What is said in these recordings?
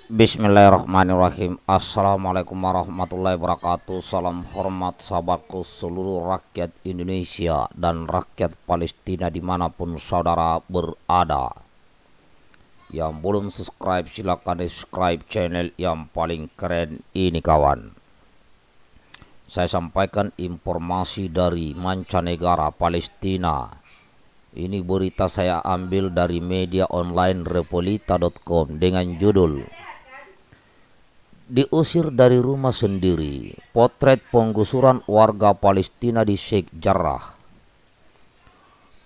Bismillahirrahmanirrahim. Assalamualaikum warahmatullahi wabarakatuh. Salam hormat sahabatku seluruh rakyat Indonesia dan rakyat Palestina dimanapun saudara berada. Yang belum subscribe silakan subscribe channel yang paling keren ini kawan. Saya sampaikan informasi dari mancanegara Palestina. Ini berita saya ambil dari media online repolita.com dengan judul "Diusir dari rumah sendiri, potret penggusuran warga Palestina di Sheikh Jarrah".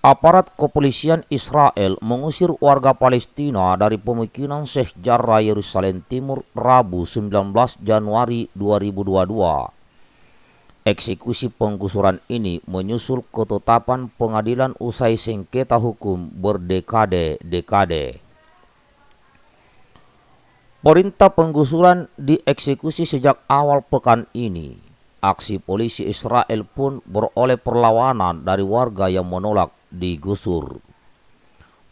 Aparat kepolisian Israel mengusir warga Palestina dari pemukiman Sheikh Jarrah, Yerusalem Timur, Rabu 19 Januari 2022. Eksekusi penggusuran ini menyusul ketetapan pengadilan usai sengketa hukum berdekade-dekade. Perintah penggusuran dieksekusi sejak awal pekan ini. Aksi polisi Israel pun beroleh perlawanan dari warga yang menolak digusur.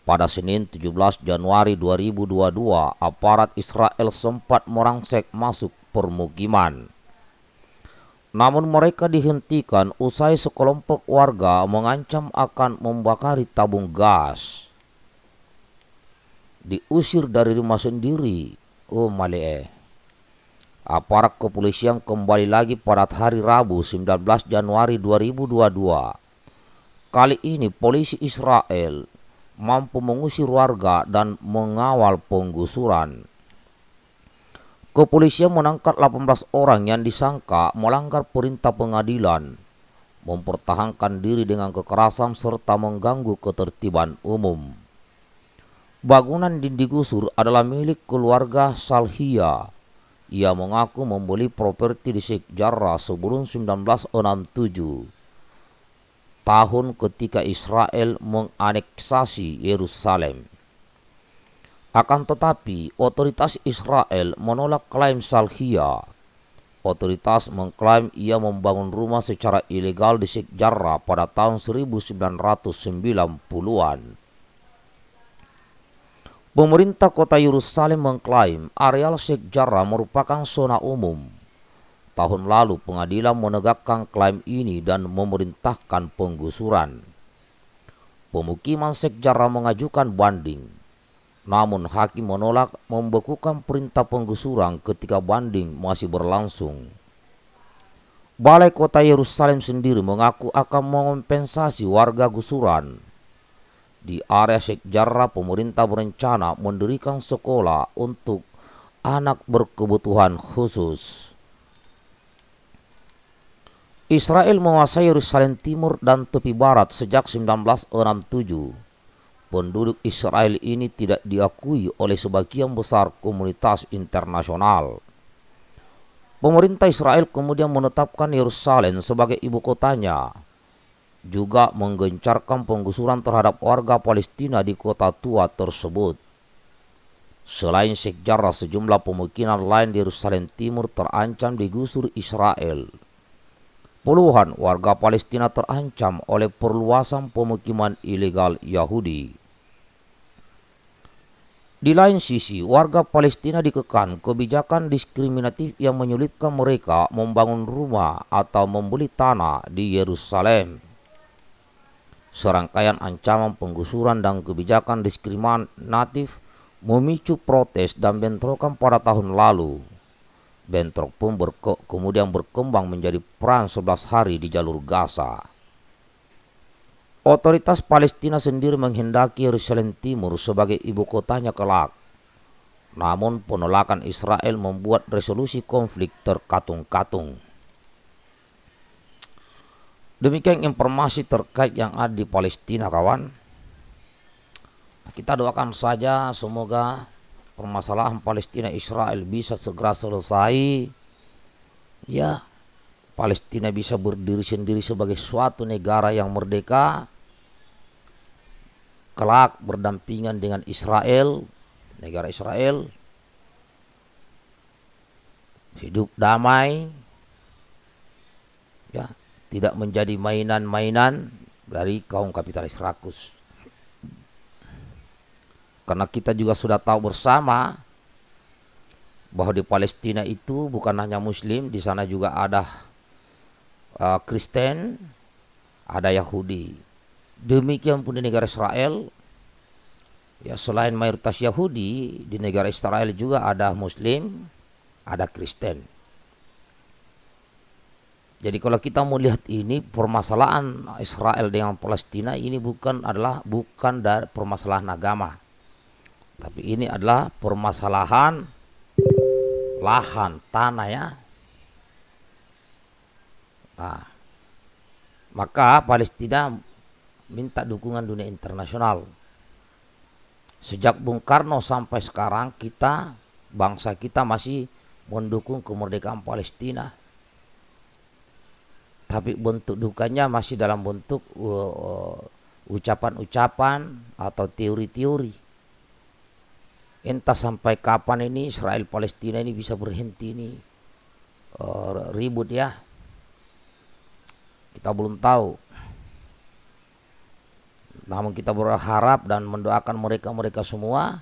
Pada Senin 17 Januari 2022, aparat Israel sempat merangsek masuk permukiman. Namun mereka dihentikan usai sekelompok warga mengancam akan membakari tabung gas. Diusir dari rumah sendiri. Aparat kepolisian kembali lagi pada hari Rabu 19 Januari 2022. Kali ini polisi Israel mampu mengusir warga dan mengawal penggusuran. Kepolisian menangkap 18 orang yang disangka melanggar perintah pengadilan, mempertahankan diri dengan kekerasan serta mengganggu ketertiban umum. Bangunan yang digusur adalah milik keluarga Salhia. Ia mengaku membeli properti di Sheikh Jarrah sebelum 1967, tahun ketika Israel menganeksasi Yerusalem. Akan tetapi, otoritas Israel menolak klaim Salhia. Otoritas mengklaim ia membangun rumah secara ilegal di Sheikh Jarrah pada tahun 1990-an. Pemerintah kota Yerusalem mengklaim areal Sheikh Jarrah merupakan zona umum. Tahun lalu pengadilan menegakkan klaim ini dan memerintahkan penggusuran. Pemukiman Sheikh Jarrah mengajukan banding. Namun hakim menolak membekukan perintah penggusuran ketika banding masih berlangsung. Balai Kota Yerusalem sendiri mengaku akan mengompensasi warga gusuran. Di area Sheikh Jarrah, pemerintah berencana mendirikan sekolah untuk anak berkebutuhan khusus. Israel menguasai Yerusalem Timur dan tepi barat sejak 1967. Penduduk Israel ini tidak diakui oleh sebagian besar komunitas internasional. Pemerintah Israel kemudian menetapkan Yerusalem sebagai ibu kotanya, juga menggencarkan penggusuran terhadap warga Palestina di kota tua tersebut. Selain Sheikh Jarrah, sejumlah pemukiman lain di Yerusalem Timur terancam digusur Israel. Puluhan warga Palestina terancam oleh perluasan pemukiman ilegal Yahudi. Di lain sisi, warga Palestina dikekang kebijakan diskriminatif yang menyulitkan mereka membangun rumah atau membeli tanah di Yerusalem. Serangkaian ancaman penggusuran dan kebijakan diskriminatif memicu protes dan bentrokan pada tahun lalu. Bentrok pun kemudian berkembang menjadi perang 11 hari di jalur Gaza. Otoritas Palestina sendiri menghendaki Yerusalem Timur sebagai ibu kotanya kelak. Namun penolakan Israel membuat resolusi konflik terkatung-katung. Demikian informasi terkait yang ada di Palestina, kawan. Kita doakan saja semoga permasalahan Palestina Israel bisa segera selesai. Ya, Palestina bisa berdiri sendiri sebagai suatu negara yang merdeka, kelak berdampingan dengan Israel, negara Israel, hidup damai, ya, tidak menjadi mainan-mainan dari kaum kapitalis rakus. Karena kita juga sudah tahu bersama bahwa di Palestina itu bukan hanya Muslim, di sana juga ada Kristen, ada Yahudi. Demikian pun di negara Israel, ya selain mayoritas Yahudi, di negara Israel juga ada Muslim, ada Kristen. Jadi kalau kita melihat ini permasalahan Israel dengan Palestina ini bukan dari permasalahan agama, tapi ini adalah permasalahan lahan tanah ya. Nah, maka Palestina minta dukungan dunia internasional. Sejak Bung Karno sampai sekarang bangsa kita masih mendukung kemerdekaan Palestina. Tapi bentuk dukanya masih dalam bentuk ucapan-ucapan atau teori-teori. Entah sampai kapan ini Israel Palestina ini bisa berhenti ini ribut ya. Kita belum tahu. Namun kita berharap dan mendoakan mereka semua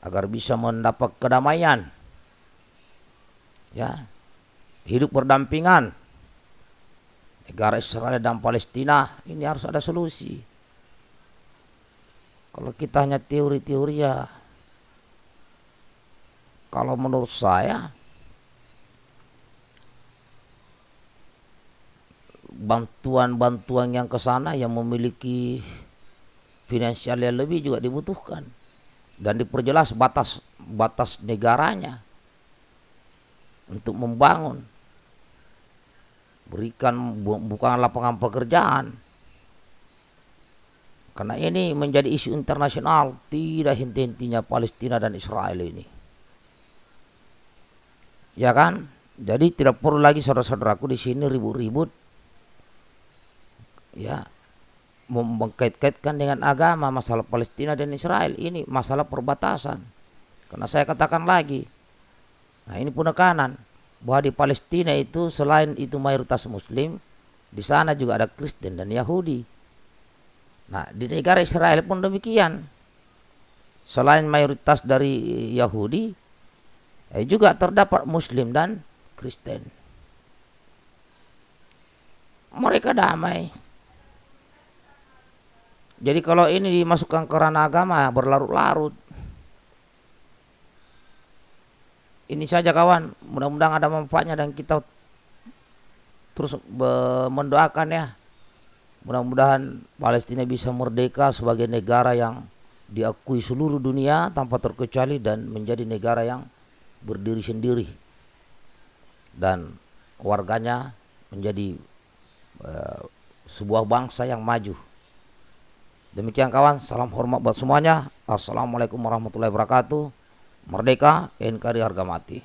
agar bisa mendapat kedamaian. Ya. Hidup berdampingan. Negara Israel dan Palestina ini harus ada solusi. Kalau kita hanya teori-teori ya, kalau menurut saya bantuan-bantuan yang ke sana yang memiliki finansial yang lebih juga dibutuhkan, dan diperjelas batas negaranya untuk membangun, bukan lapangan pekerjaan, karena ini menjadi isu internasional, tidak henti-hentinya Palestina dan Israel ini, ya kan? Jadi tidak perlu lagi saudara-saudaraku di sini ribut-ribut, ya, mengkait-kaitkan dengan agama masalah Palestina dan Israel. Ini masalah perbatasan. Karena saya katakan lagi, nah ini penekanan bahwa di Palestina itu selain itu mayoritas Muslim, di sana juga ada Kristen dan Yahudi. Nah, di negara Israel pun demikian. Selain mayoritas dari Yahudi, juga terdapat Muslim dan Kristen. Mereka damai. Jadi kalau ini dimasukkan ke ranah agama berlarut-larut. Ini saja kawan, mudah-mudahan ada manfaatnya dan kita terus mendoakan ya. Mudah-mudahan Palestina bisa merdeka sebagai negara yang diakui seluruh dunia tanpa terkecuali dan menjadi negara yang berdiri sendiri dan warganya menjadi sebuah bangsa yang maju. Demikian kawan, salam hormat buat semuanya. Assalamualaikum warahmatullahi wabarakatuh. Merdeka, NKRI harga mati.